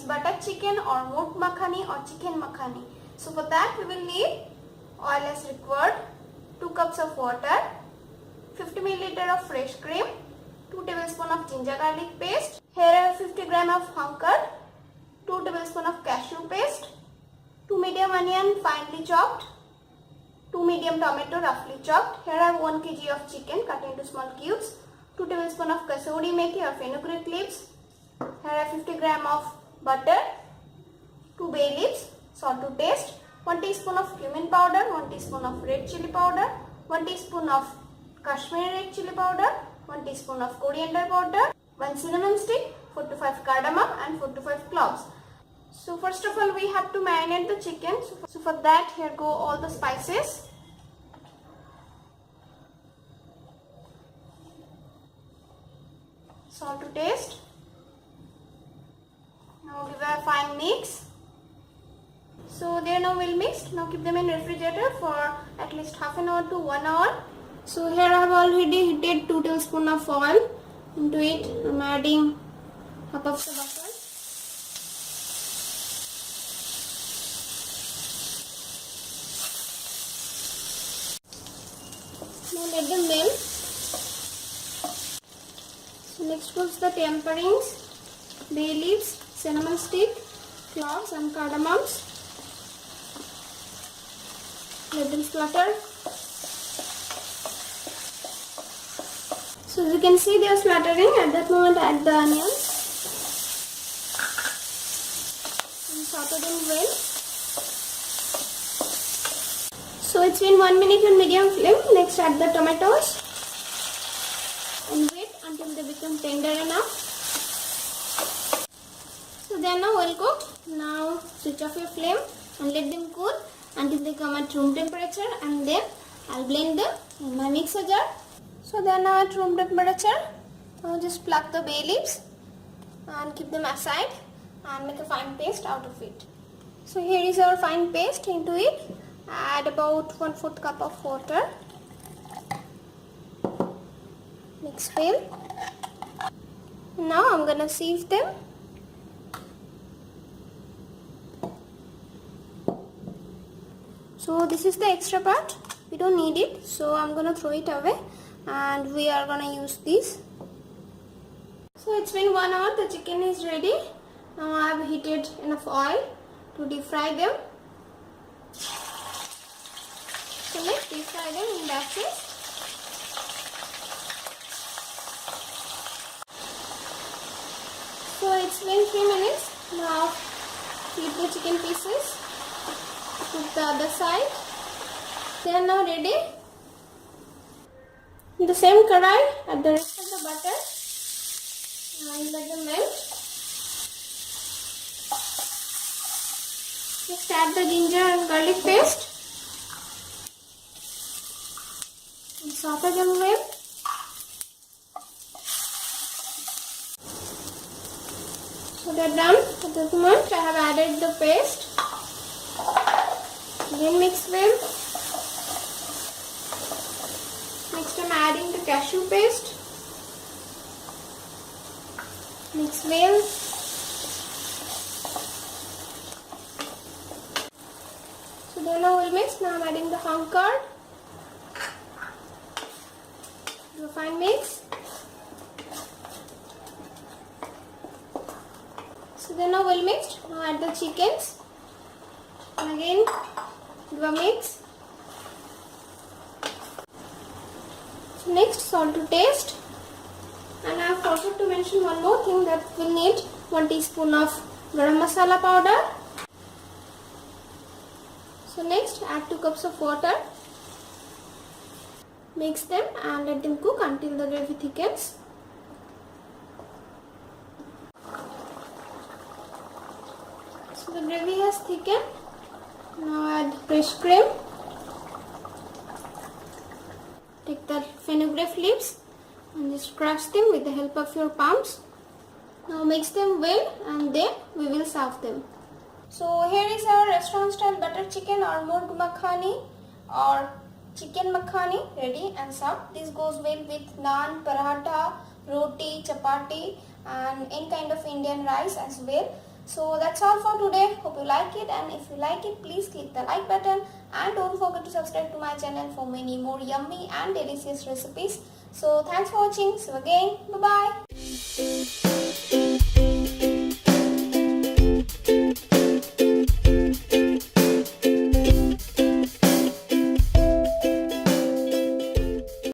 butter chicken or Murg Makhani or chicken makhani. So for that we will need oil as required, 2 cups of water, 50 ml of fresh cream, 2 tablespoons of ginger garlic paste. Here I have 50 gram of hung curd, 2 tablespoons of cashew paste, 2 medium onion finely chopped, 2 medium tomato roughly chopped. Here I have 1 kg of chicken cut into small cubes, 2 tablespoons of kasuri methi or fenugreek leaves. Here I have 50 gram of butter, 2 bay leaves, salt to taste, 1 teaspoon of cumin powder, 1 teaspoon of red chili powder, 1 teaspoon of Kashmiri red chili powder, 1 teaspoon of coriander powder, 1 cinnamon stick, 4 to 5 cardamom and 4 to 5 cloves. So first of all we have to marinate the chicken. So for that here go all the spices. Salt to taste. Now give a fine mix. So they are now well mixed. Now keep them in refrigerator for at least half an hour to 1 hour. So here I have already heated 2 tablespoons of oil. Into it I am adding half of the butter. Now let them melt. So next goes the temperings, bay leaves, cinnamon stick, cloves and cardamoms. Let them splutter. So as you can see they are spluttering. At that moment add the onions and saute them well. So it's been 1 minute on medium flame. Next add the tomatoes and wait until they become tender enough. So they are now well cooked. Now switch off your flame and let them cool until they come at room temperature, and then I'll blend them in my mixer jar. So they are now at room temperature. Now just pluck the bay leaves and keep them aside and make a fine paste out of it. So here is our fine paste. Into it add about 1/4 cup of water. Mix well. Now I'm gonna sieve them. So this is the extra part. We don't need it. So I'm gonna throw it away and we are gonna use this. So it's been 1 hour. The chicken is ready. Now I have heated enough oil to deep fry them. So let's deep fry them in batches. So it's been 3 minutes. Now flip the chicken pieces. Put the other side. They are now ready. In the same karai, add the rest of the butter and let them melt. Just add the ginger and garlic paste and saute them well. So they are done. At this moment I have added the paste. Then mix well. Next I am adding the cashew paste. Mix well. So they are now well mixed. Now I am adding the hung curd. Do a fine mix. So they are now well mixed. Now add the chickens. And again do a mix. So next salt to taste. And I have forgot to mention one more thing, that we'll need 1 teaspoon of garam masala powder. So next add 2 cups of water. Mix them and let them cook until the gravy thickens. So the gravy has thickened. Now add fresh cream. Take the fenugreek leaves and just crush them with the help of your palms. Now mix them well and then we will serve them. So here is our restaurant style butter chicken or Murg Makhani or chicken makhani ready and served. This goes well with naan, paratha, roti, chapati and any kind of Indian rice as well. So that's all for today. Hope you like it, and if you like it, please click the like button and don't forget to subscribe to my channel for many more yummy and delicious recipes. So thanks for watching. See you again. Bye bye.